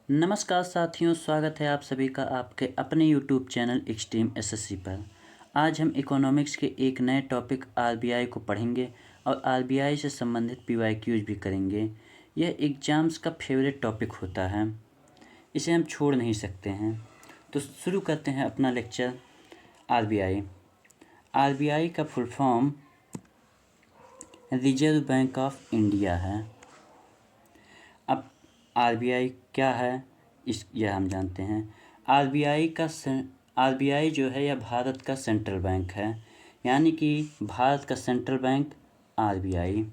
नमस्कार साथियों, स्वागत है आप सभी का आपके अपने यूट्यूब चैनल एक्सट्रीम एसएससी पर। आज हम इकोनॉमिक्स के एक नए टॉपिक आरबीआई को पढ़ेंगे और आरबीआई से संबंधित पीवाईक्यूज भी करेंगे। यह एग्ज़ाम्स का फेवरेट टॉपिक होता है, इसे हम छोड़ नहीं सकते हैं। तो शुरू करते हैं अपना लेक्चर। आरबीआई आरबीआई का full form reserve bank of India है। अब आरबीआई क्या है यह हम जानते हैं। आरबीआई जो है यह भारत का सेंट्रल बैंक है, यानी कि भारत का सेंट्रल बैंक आरबीआई।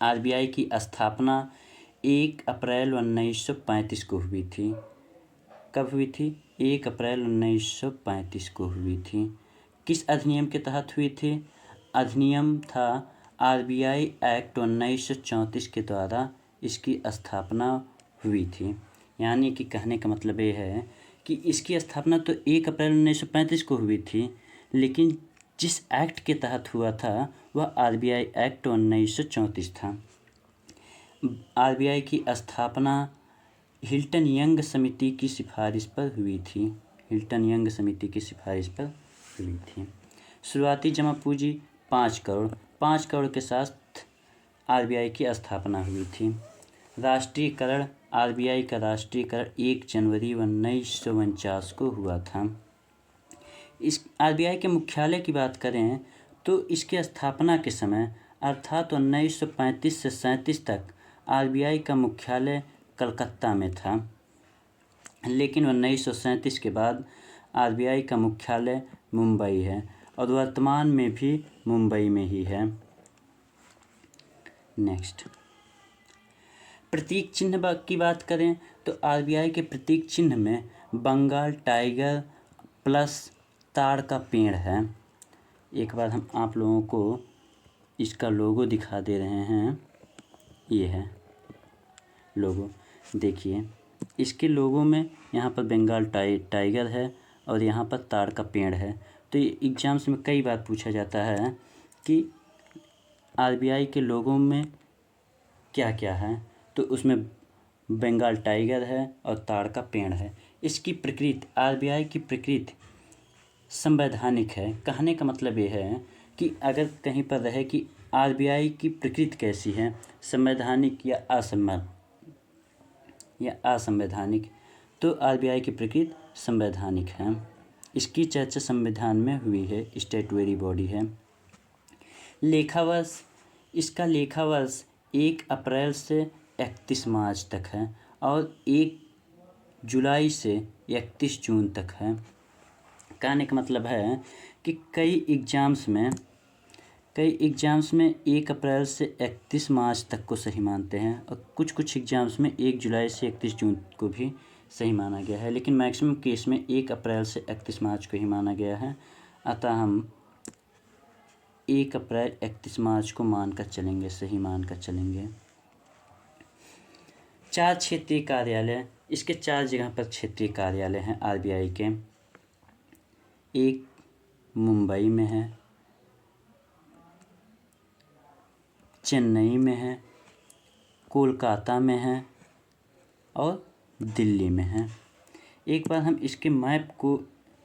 आरबीआई की स्थापना 1 अप्रैल 1935 को हुई थी। कब हुई थी? 1 अप्रैल 1935 को हुई थी। किस अधिनियम के तहत हुई थी? अधिनियम था आरबीआई एक्ट 1934 के द्वारा इसकी स्थापना हुई थी। यानी कि कहने का मतलब ये है कि इसकी स्थापना तो 1 अप्रैल 1935 को हुई थी, लेकिन जिस एक्ट के तहत हुआ था वह आरबीआई एक्ट 1934 था। आरबीआई की स्थापना हिल्टन यंग समिति की सिफारिश पर हुई थी। हिल्टन यंग समिति की सिफारिश पर हुई थी। शुरुआती जमा पूंजी 5 करोड़। 5 करोड़ के साथ आरबीआई की स्थापना हुई थी। राष्ट्रीयकरण आरबीआई का राष्ट्रीयकरण 1 जनवरी 1949 को हुआ था। इस आरबीआई के मुख्यालय की बात करें तो इसके स्थापना के समय अर्थात 1935 से 37 तक आरबीआई का मुख्यालय कलकत्ता में था, लेकिन 1937 के बाद आरबीआई का मुख्यालय मुंबई है और वर्तमान में भी मुंबई में ही है। नेक्स्ट, प्रतीक चिन्ह की बात करें तो आरबीआई के प्रतीक चिन्ह में बंगाल टाइगर प्लस ताड़ का पेड़ है। एक बार हम आप लोगों को इसका लोगो दिखा दे रहे हैं। ये है लोगो, देखिए इसके लोगो में यहाँ पर बंगाल टाइगर है और यहाँ पर ताड़ का पेड़ है। तो ये एग्ज़ाम्स में कई बार पूछा जाता है कि आरबीआई के लोगों में क्या क्या है, तो उसमें बंगाल टाइगर है और ताड़ का पेड़ है। इसकी प्रकृति, आरबीआई की प्रकृति संवैधानिक है। कहने का मतलब ये है कि अगर कहीं पर रहे कि आरबीआई की प्रकृति कैसी है, संवैधानिक या असंवैधानिक, तो आरबीआई की प्रकृति संवैधानिक है। इसकी चर्चा संविधान में हुई है, स्टैट्यूटरी बॉडी है। लेखा वर्ष, इसका लेखा वर्ष 1 अप्रैल से 31 मार्च तक है और 1 जुलाई से 31 जून तक है। कहने का मतलब है कि कई एग्ज़ाम्स में 1 अप्रैल से 31 मार्च तक को सही मानते हैं और कुछ एग्ज़ाम्स में 1 जुलाई से 31 जून को भी सही माना गया है, लेकिन मैक्सिमम केस में 1 अप्रैल से 31 मार्च को ही माना गया है। अतः हम 1 अप्रैल 31 मार्च को मानकर चलेंगे, सही मानकर चलेंगे। 4 क्षेत्रीय कार्यालय, इसके 4 जगह पर क्षेत्रीय कार्यालय हैं आरबीआई के। एक मुंबई में है, चेन्नई में है, कोलकाता में है और दिल्ली में है। एक बार हम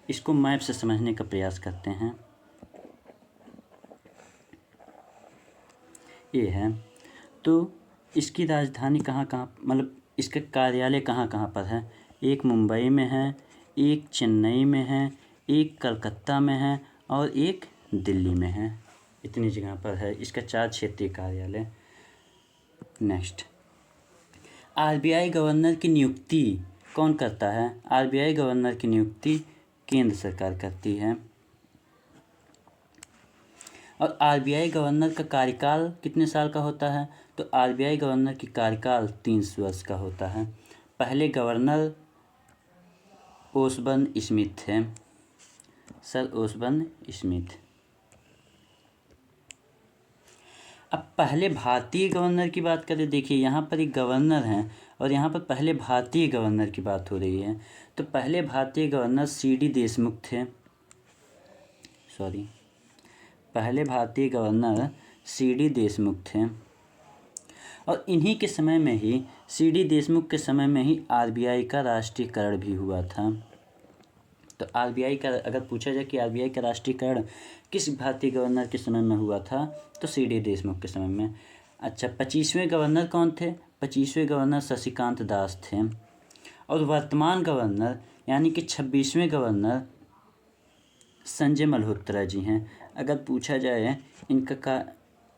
इसको मैप से समझने का प्रयास करते हैं। ये है, तो इसकी राजधानी कहाँ मतलब इसके कार्यालय कहाँ पर है? एक मुंबई में है, एक चेन्नई में है, एक कलकत्ता में है और एक दिल्ली में है। इतनी जगह पर है इसका 4 क्षेत्रीय कार्यालय। नेक्स्ट, आरबीआई गवर्नर की नियुक्ति कौन करता है? आरबीआई गवर्नर की नियुक्ति केंद्र सरकार करती है। और आरबीआई गवर्नर का कार्यकाल कितने साल का होता है? तो आरबीआई गवर्नर की कार्यकाल 3 वर्ष का होता है। पहले गवर्नर ओसबर्न स्मिथ थे, सर ओसबर्न स्मिथ। अब पहले भारतीय गवर्नर की बात करें, देखिए यहाँ पर एक गवर्नर हैं और यहाँ पर पहले भारतीय गवर्नर की बात हो रही है। तो पहले भारतीय गवर्नर सीडी देशमुख थे। पहले भारतीय गवर्नर सीडी देशमुख थे और इन्हीं के समय में ही सी.डी. देशमुख के समय में ही आरबीआई का राष्ट्रीयकरण भी हुआ था। तो आरबीआई का अगर पूछा जाए कि आरबीआई का राष्ट्रीयकरण किस भारतीय गवर्नर के समय में हुआ था, तो सी.डी. देशमुख के समय में। अच्छा, 25वें गवर्नर कौन थे? 25वें गवर्नर शशिकांत दास थे। और वर्तमान गवर्नर यानी कि 26वें गवर्नर संजय मल्होत्रा जी हैं। अगर पूछा जाए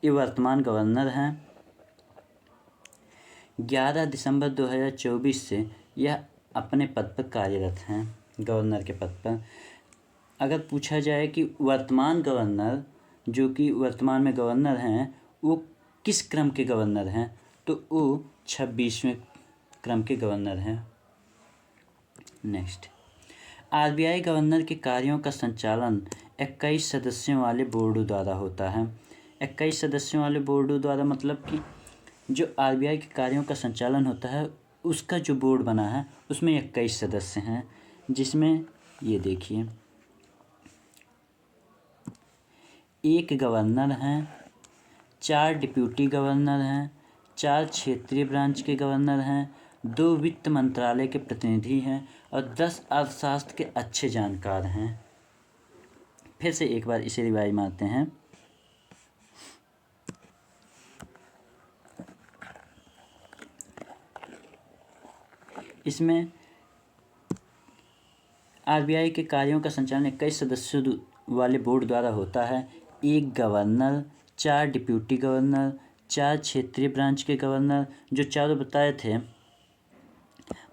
ये वर्तमान गवर्नर हैं। 11 दिसंबर 2024 से यह अपने पद पर कार्यरत हैं, गवर्नर के पद पर। अगर पूछा जाए कि वर्तमान गवर्नर जो कि वर्तमान में गवर्नर हैं वो किस क्रम के गवर्नर हैं, तो वो 26वें क्रम के गवर्नर हैं। नेक्स्ट, आरबीआई गवर्नर के कार्यों का संचालन 21 सदस्यों वाले बोर्ड द्वारा होता है। 21 सदस्यों वाले बोर्ड द्वारा मतलब कि जो आरबीआई के कार्यों का संचालन होता है उसका जो बोर्ड बना है उसमें 21 सदस्य हैं, जिसमें ये देखिए, एक गवर्नर हैं, 4 डिप्यूटी गवर्नर हैं, 4 क्षेत्रीय ब्रांच के गवर्नर हैं, 2 वित्त मंत्रालय के प्रतिनिधि हैं और 10 अर्थशास्त्र के अच्छे जानकार हैं। फिर से एक बार इसे रिवाइज मारते हैं। इसमें आरबीआई के कार्यों का संचालन 21 सदस्यों वाले बोर्ड द्वारा होता है। एक गवर्नर, 4 डिप्यूटी गवर्नर, 4 क्षेत्रीय ब्रांच के गवर्नर जो चारों बताए थे,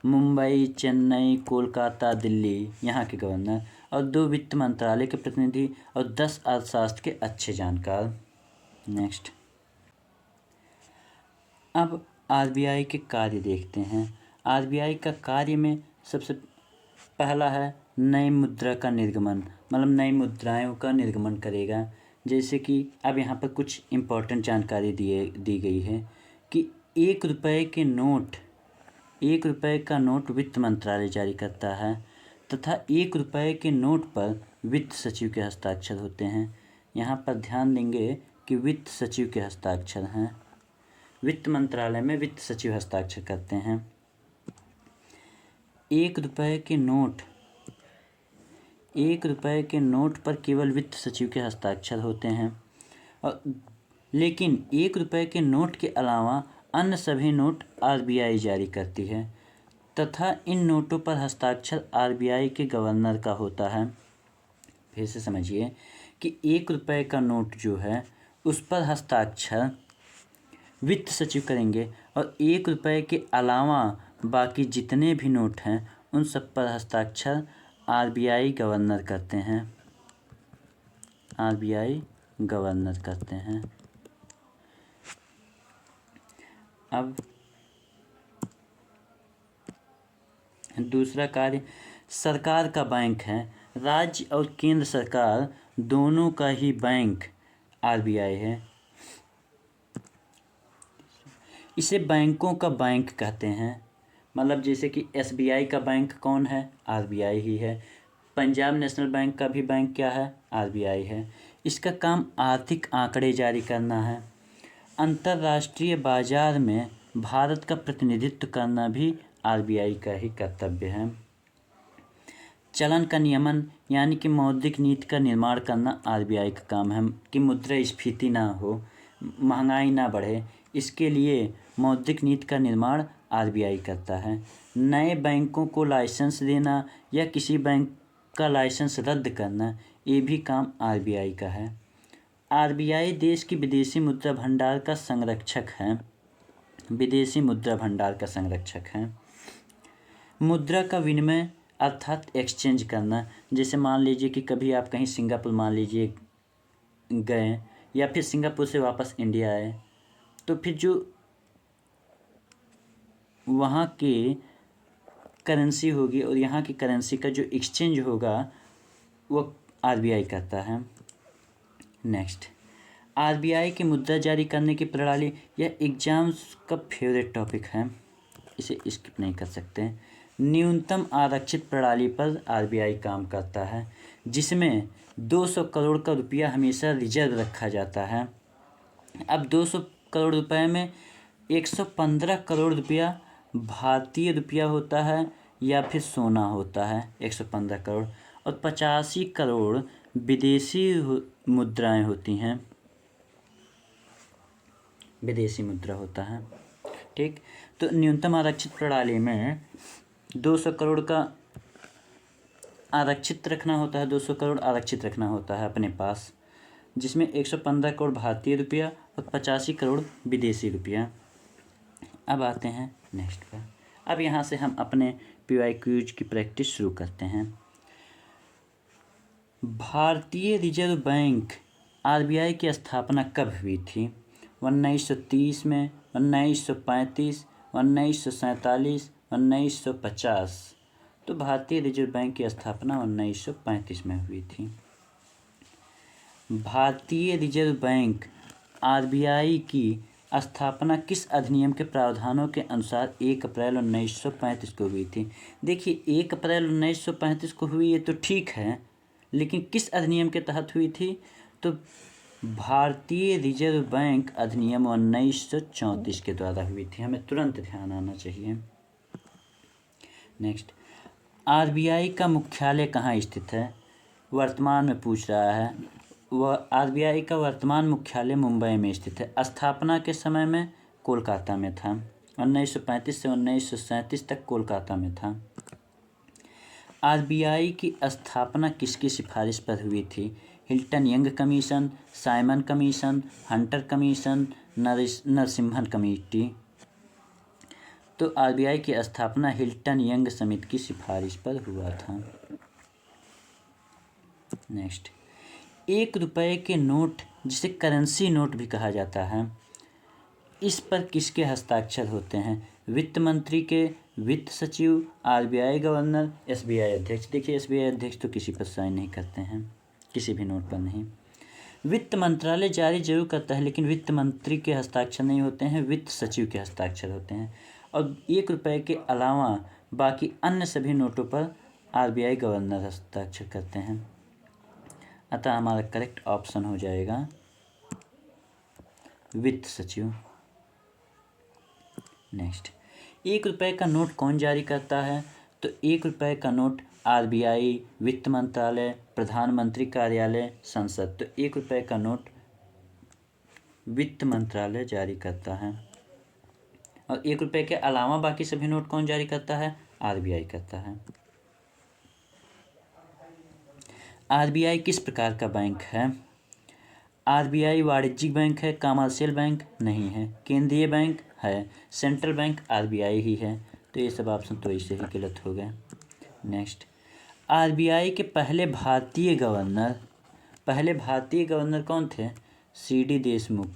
मुंबई, चेन्नई, कोलकाता, दिल्ली, यहाँ के गवर्नर, और 2 वित्त मंत्रालय के प्रतिनिधि और 10 अर्थशास्त्र के अच्छे जानकार। नेक्स्ट, अब आरबीआई के कार्य देखते हैं। आरबीआई का कार्य में सबसे पहला है नई मुद्रा का निर्गमन, मतलब नई मुद्राओं का निर्गमन करेगा। जैसे कि अब यहाँ पर कुछ इम्पोर्टेंट जानकारी दी गई है कि 1 रुपये के नोट, 1 रुपये का नोट वित्त मंत्रालय जारी करता है तथा 1 रुपये के नोट पर वित्त सचिव के हस्ताक्षर होते हैं। यहाँ पर ध्यान देंगे कि वित्त सचिव के हस्ताक्षर हैं, वित्त मंत्रालय में वित्त सचिव हस्ताक्षर करते हैं। 1 रुपये के नोट, 1 रुपये के नोट पर केवल वित्त सचिव के हस्ताक्षर होते हैं, और लेकिन 1 रुपये के नोट के अलावा अन्य सभी नोट आरबीआई जारी करती है तथा इन नोटों पर हस्ताक्षर आरबीआई के गवर्नर का होता है। फिर से समझिए कि 1 रुपये का नोट जो है उस पर हस्ताक्षर वित्त सचिव करेंगे और 1 रुपये के अलावा बाकी जितने भी नोट हैं उन सब पर हस्ताक्षर आरबीआई गवर्नर करते हैं, आरबीआई गवर्नर करते हैं। अब दूसरा कार्य सरकार का बैंक है। राज्य और केंद्र सरकार दोनों का ही बैंक आरबीआई है। इसे बैंकों का बैंक कहते हैं। मतलब जैसे कि एसबीआई का बैंक कौन है? आरबीआई ही है। पंजाब नेशनल बैंक का भी बैंक क्या है? आरबीआई है। इसका काम आर्थिक आंकड़े जारी करना है। अंतर्राष्ट्रीय बाजार में भारत का प्रतिनिधित्व करना भी आरबीआई का ही कर्तव्य है। चलन का नियमन यानी कि मौद्रिक नीति का निर्माण करना आरबीआई का काम है कि मुद्रास्फीति ना हो, महंगाई ना बढ़े, इसके लिए मौद्रिक नीति का निर्माण आरबीआई करता है। नए बैंकों को लाइसेंस देना या किसी बैंक का लाइसेंस रद्द करना, ये भी काम आरबीआई का है। आरबीआई देश की विदेशी मुद्रा भंडार का संरक्षक है, विदेशी मुद्रा भंडार का संरक्षक है। मुद्रा का विनिमय अर्थात एक्सचेंज करना, जैसे मान लीजिए कि कभी आप कहीं सिंगापुर मान लीजिए गए या फिर सिंगापुर से वापस इंडिया आए, तो फिर जो वहाँ के करेंसी होगी और यहाँ की करेंसी का जो एक्सचेंज होगा वो आरबीआई करता है। नेक्स्ट, आरबीआई की मुद्रा जारी करने की प्रणाली, यह एग्जाम्स का फेवरेट टॉपिक है, इसे स्किप नहीं कर सकते। न्यूनतम आरक्षित प्रणाली पर आरबीआई काम करता है, जिसमें 200 करोड़ का रुपया हमेशा रिजर्व रखा जाता है। अब 200 करोड़ रुपए में 115 करोड़ रुपया भारतीय रुपया होता है या फिर सोना होता है 115 करोड़, और 85 करोड़ विदेशी मुद्राएं होती हैं, विदेशी मुद्रा होता है। ठीक, तो न्यूनतम आरक्षित प्रणाली में 200 करोड़ का आरक्षित रखना होता है, 200 करोड़ आरक्षित रखना होता है अपने पास, जिसमें 115 करोड़ भारतीय रुपया और 85 करोड़ विदेशी रुपया। अब आते हैं नेक्स्ट पर। अब यहाँ से हम अपने PYQs की प्रैक्टिस शुरू करते हैं। भारतीय रिजर्व बैंक RBI की स्थापना कब हुई थी? 1930 में, 1935, 1947, 1950। तो भारतीय रिजर्व बैंक की स्थापना 1935 में हुई थी। भारतीय रिजर्व बैंक RBI की स्थापना किस अधिनियम के प्रावधानों के अनुसार 1 अप्रैल 1935 को हुई थी? देखिए 1 अप्रैल 1935 को हुई है तो ठीक है, लेकिन किस अधिनियम के तहत हुई थी? तो भारतीय रिजर्व बैंक अधिनियम 1934 के द्वारा हुई थी। हमें तुरंत ध्यान आना चाहिए। नेक्स्ट, RBI का मुख्यालय कहाँ स्थित है? वर्तमान में पूछ रहा है। वह RBI का वर्तमान मुख्यालय मुंबई में स्थित है। स्थापना के समय में कोलकाता में था। 1935 से 1937 तक कोलकाता में था। RBI की स्थापना किसकी सिफारिश पर हुई थी? Hilton young commission, Simon commission, Hunter commission, Narasimhan committee. तो RBI की स्थापना हिल्टन यंग समिति की सिफारिश पर हुआ था। नेक्स्ट, 1 रुपये के नोट जिसे करेंसी नोट भी कहा जाता है, इस पर किसके हस्ताक्षर होते हैं? वित्त मंत्री के, वित्त सचिव, RBI गवर्नर, SBI अध्यक्ष। देखिए SBI अध्यक्ष तो किसी पर साइन नहीं करते हैं, किसी भी नोट पर नहीं। वित्त मंत्रालय जारी जरूर करता है, लेकिन वित्त मंत्री के हस्ताक्षर नहीं होते हैं, वित्त सचिव के हस्ताक्षर होते हैं। और 1 रुपये के अलावा बाकी अन्य सभी नोटों पर RBI गवर्नर हस्ताक्षर करते हैं। अतः हमारा करेक्ट ऑप्शन हो जाएगा वित्त सचिव। नेक्स्ट, 1 रुपये का नोट कौन जारी करता है? तो 1 रुपये का नोट RBI, वित्त मंत्रालय, प्रधानमंत्री कार्यालय, संसद। तो 1 रुपये का नोट वित्त मंत्रालय जारी करता है। और 1 रुपये के अलावा बाकी सभी नोट कौन जारी करता है? RBI करता है। RBI किस प्रकार का बैंक है? RBI वाणिज्यिक बैंक है, कमर्शियल बैंक नहीं है, केंद्रीय बैंक है, सेंट्रल बैंक RBI ही है। तो ये सब ऑप्शन तो इससे ही गलत हो गए। नेक्स्ट, RBI के पहले भारतीय गवर्नर कौन थे? CD देशमुख।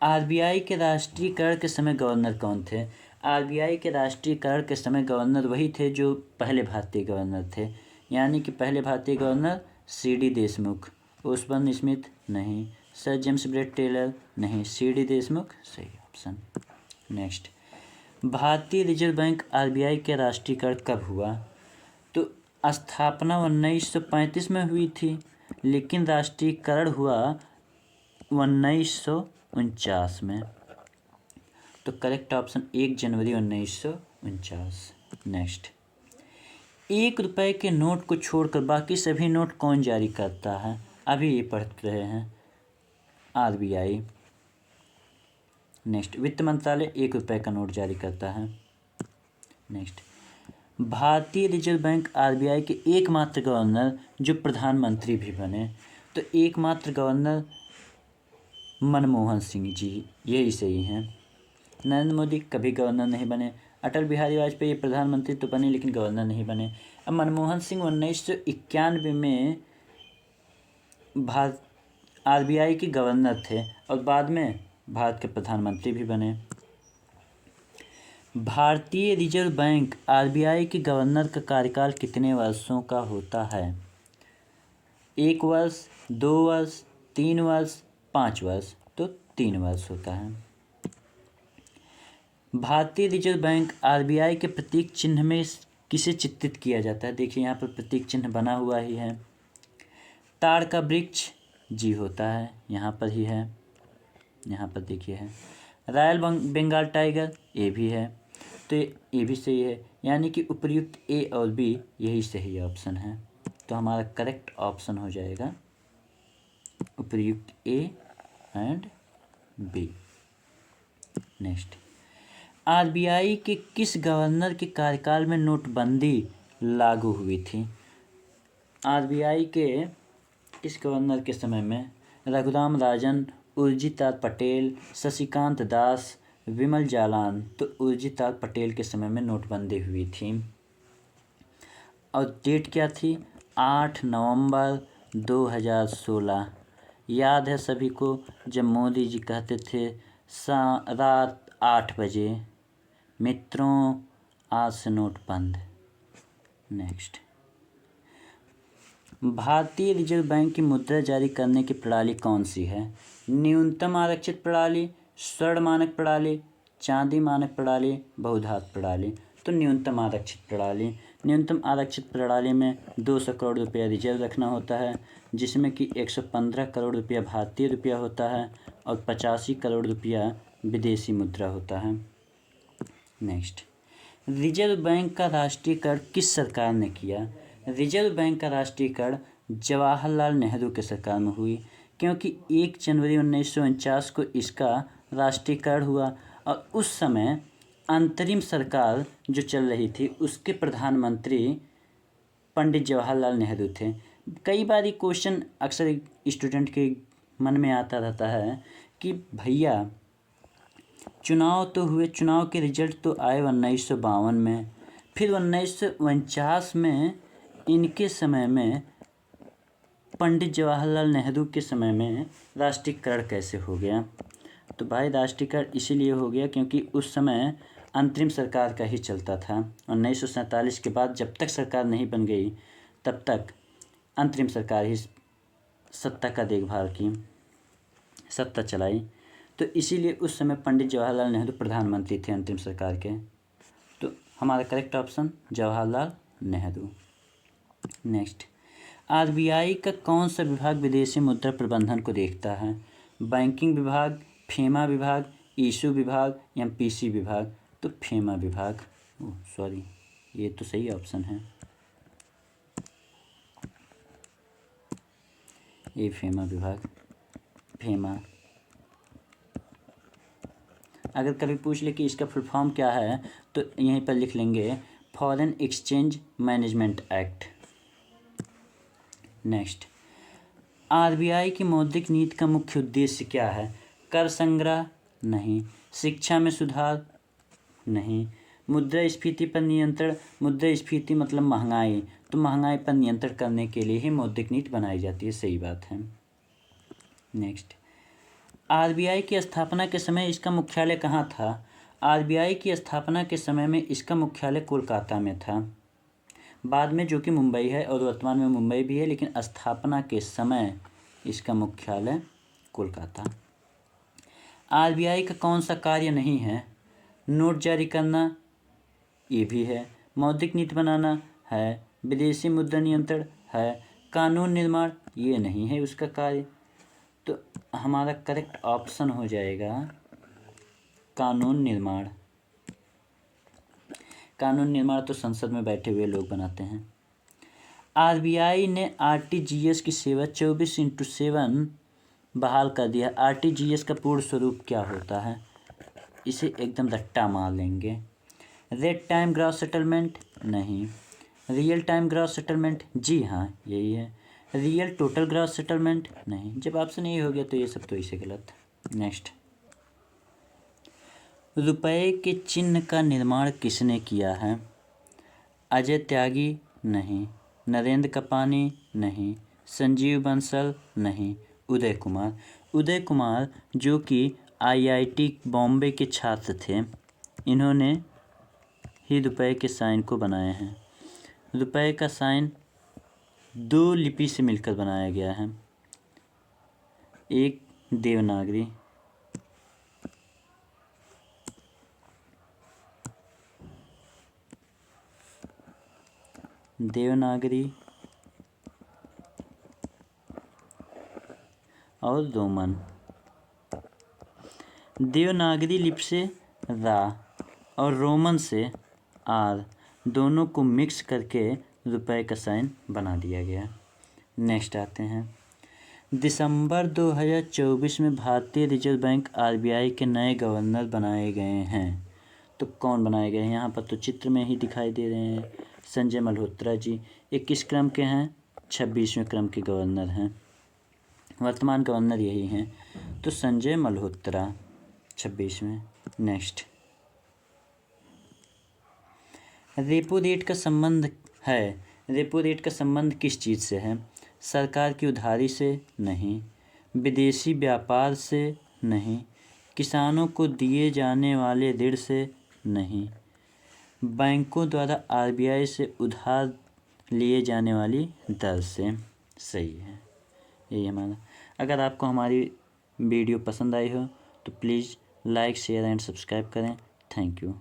RBI के राष्ट्रीयकरण के समय गवर्नर कौन थे? RBI के राष्ट्रीयकरण के समय गवर्नर वही थे जो पहले भारतीय गवर्नर थे, यानी कि पहले भारतीय गवर्नर CD देशमुख। ओसबर्न स्मिथ नहीं, सर जेम्स ब्रेड टेलर नहीं, CD देशमुख सही ऑप्शन। नेक्स्ट, भारतीय रिजर्व बैंक RBI के राष्ट्रीयकरण कब हुआ? तो स्थापना 1935 में हुई थी, लेकिन राष्ट्रीयकरण हुआ 1949 में। तो करेक्ट ऑप्शन 1 जनवरी 1949। नेक्स्ट, 1 रुपये के नोट को छोड़कर बाकी सभी नोट कौन जारी करता है? अभी ये पढ़ रहे हैं RBI। नेक्स्ट, वित्त मंत्रालय 1 रुपये का नोट जारी करता है। नेक्स्ट, भारतीय रिजर्व बैंक RBI के एकमात्र गवर्नर जो प्रधानमंत्री भी बने, तो एकमात्र गवर्नर मनमोहन सिंह जी, यही सही हैं। नरेंद्र मोदी कभी गवर्नर नहीं बने। अटल बिहारी वाजपेयी प्रधानमंत्री तो बने लेकिन गवर्नर नहीं बने। अब मनमोहन सिंह 1991 में RBI के गवर्नर थे और बाद में भारत के प्रधानमंत्री भी बने। भारतीय रिजर्व बैंक RBI के गवर्नर का कार्यकाल कितने वर्षों का होता है? 1 वर्ष, 2 वर्ष, 3 वर्ष, 5 वर्ष। तो 3 वर्ष होता है। भारतीय रिजर्व बैंक RBI के प्रतीक चिन्ह में किसे चित्रित किया जाता है? देखिए यहाँ पर प्रतीक चिन्ह बना हुआ ही है। ताड़ का वृक्ष जी होता है, यहाँ पर ही है। यहाँ पर देखिए है। रॉयल बंगाल टाइगर ये भी है, तो ये भी सही है, यानी कि उपर्युक्त ए और बी यही सही ऑप्शन है। तो हमारा करेक्ट ऑप्शन हो जाएगा उपर्युक्त A and B. Next, RBI के किस गवर्नर के कार्यकाल में नोटबंदी लागू हुई थी? आरबीआई के किस गवर्नर के समय में? रघुराम राजन, उर्जित पटेल, शशिकांत दास, विमल जालान। तो उर्जित पटेल के समय में नोटबंदी हुई थी। और डेट क्या थी? 8 नवंबर 2016। याद है सभी को, जब मोदी जी कहते थे रात 8 बजे मित्रों आज से नोट बंद। नेक्स्ट, भारतीय रिजर्व बैंक की मुद्रा जारी करने की प्रणाली कौन सी है? न्यूनतम आरक्षित प्रणाली, स्वर्ण मानक प्रणाली, चांदी मानक प्रणाली, बहुधातु प्रणाली। तो न्यूनतम आरक्षित प्रणाली। न्यूनतम आरक्षित प्रणाली में 200 करोड़ रुपया रिजर्व रखना होता है, जिसमें कि 115 करोड़ रुपया भारतीय रुपया होता है और 85 करोड़ रुपया विदेशी मुद्रा होता है। नेक्स्ट, रिजर्व बैंक का राष्ट्रीयकरण किस सरकार ने किया? रिजर्व बैंक का राष्ट्रीयकरण जवाहरलाल नेहरू के सरकार में हुई, क्योंकि 1 जनवरी 1949 को इसका राष्ट्रीयकरण हुआ और उस समय अंतरिम सरकार जो चल रही थी उसके प्रधानमंत्री पंडित जवाहरलाल नेहरू थे। कई बार ये क्वेश्चन अक्सर स्टूडेंट के मन में आता रहता है कि भैया चुनाव तो हुए, चुनाव के रिजल्ट तो आए 1952 में, फिर 1949 में इनके समय में पंडित जवाहरलाल नेहरू के समय में राष्ट्रीयकरण कैसे हो गया? तो भाई राष्ट्रीयकरण इसीलिए हो गया क्योंकि उस समय अंतरिम सरकार का ही चलता था। 1947 के बाद जब तक सरकार नहीं बन गई तब तक अंतरिम सरकार ही सत्ता का देखभाल की, सत्ता चलाई। तो इसीलिए उस समय पंडित जवाहरलाल नेहरू प्रधानमंत्री थे अंतरिम सरकार के। तो हमारा correct option Jawaharlal Nehru. Next, RBI का कौन सा विभाग विदेशी मुद्रा प्रबंधन को देखता है? बैंकिंग विभाग, फेमा विभाग, इशू विभाग या पीसी विभाग? तो फेमा विभाग। सॉरी, ये तो सही ऑप्शन है, ये फेमा विभाग। फेमा अगर कभी पूछ ले कि इसका फुल फॉर्म क्या है तो यहीं पर लिख लेंगे foreign exchange management act. Next, RBI की मौद्रिक नीति का मुख्य उद्देश्य क्या है? कर संग्रह? नहीं। शिक्षा में सुधार? नहीं। मुद्रास्फीति पर नियंत्रण? मुद्रास्फीति मतलब महंगाई, तो महंगाई पर नियंत्रण करने के लिए ही मौद्रिक नीति बनाई जाती है, सही बात है। नेक्स्ट, आरबीआई की स्थापना के समय इसका मुख्यालय कहाँ था? आरबीआई की स्थापना के समय में इसका मुख्यालय कोलकाता में था, बाद में जो कि मुंबई है और वर्तमान में मुंबई भी है, लेकिन स्थापना के समय इसका मुख्यालय कोलकाता। आरबीआई का कौन सा कार्य नहीं है? नोट जारी करना, ये भी है। मौद्रिक नीति बनाना है। विदेशी मुद्रा नियंत्रण है। कानून निर्माण, ये नहीं है उसका कार्य। तो हमारा करेक्ट ऑप्शन हो जाएगा कानून निर्माण। कानून निर्माण तो संसद में बैठे हुए लोग बनाते हैं। आरबीआई ने आरटीजीएस की सेवा 24/7 बहाल कर दिया। आरटीजीएस का पूर्ण स्वरूप क्या होता है? इसे एकदम रट्टा मार लेंगे। Rate time gross settlement? नहीं। Real time gross settlement? जी हाँ, यही है। Real total gross settlement? नहीं। जब ऑप्शन यही हो गया तो ये सब तो इसे गलत। नेक्स्ट, रुपए के चिन्ह का निर्माण किसने किया है? अजय त्यागी? नहीं। नरेंद्र कपानी? नहीं। संजीव बंसल? नहीं। उदय कुमार? उदय कुमार जो कि आईआईटी बॉम्बे के छात्र थे, इन्होंने ही रुपए के साइन को बनाए हैं। रुपए का साइन 2 लिपि से मिलकर बनाया गया है, एक देवनागरी और रोमन। देवनागरी लिपि से रा और रोमन से आर दोनों को मिक्स करके रुपए का साइन बना दिया गया। नेक्स्ट आते हैं, दिसंबर 2024 में भारतीय रिजर्व बैंक आरबीआई के नए गवर्नर बनाए गए हैं। तो कौन बनाए गए हैं, यहाँ पर तो चित्र में ही दिखाई दे रहे हैं, संजय मल्होत्रा जी। ये किस क्रम के हैं, 26वें क्रम के गवर्नर हैं, वर्तमान गवर्नर यही हैं, तो संजय मल्होत्रा 26वें। नेक्स्ट, रेपो रेट का संबंध है, रेपो रेट का संबंध किस चीज़ से है, सरकार की उधारी से नहीं, विदेशी व्यापार से नहीं, किसानों को दिए जाने वाले ऋण से नहीं, बैंकों द्वारा आरबीआई से उधार लिए जाने वाली दर से। सही है, यही हमारा। अगर आपको हमारी वीडियो पसंद आई हो तो please like share and subscribe करें। Thank you.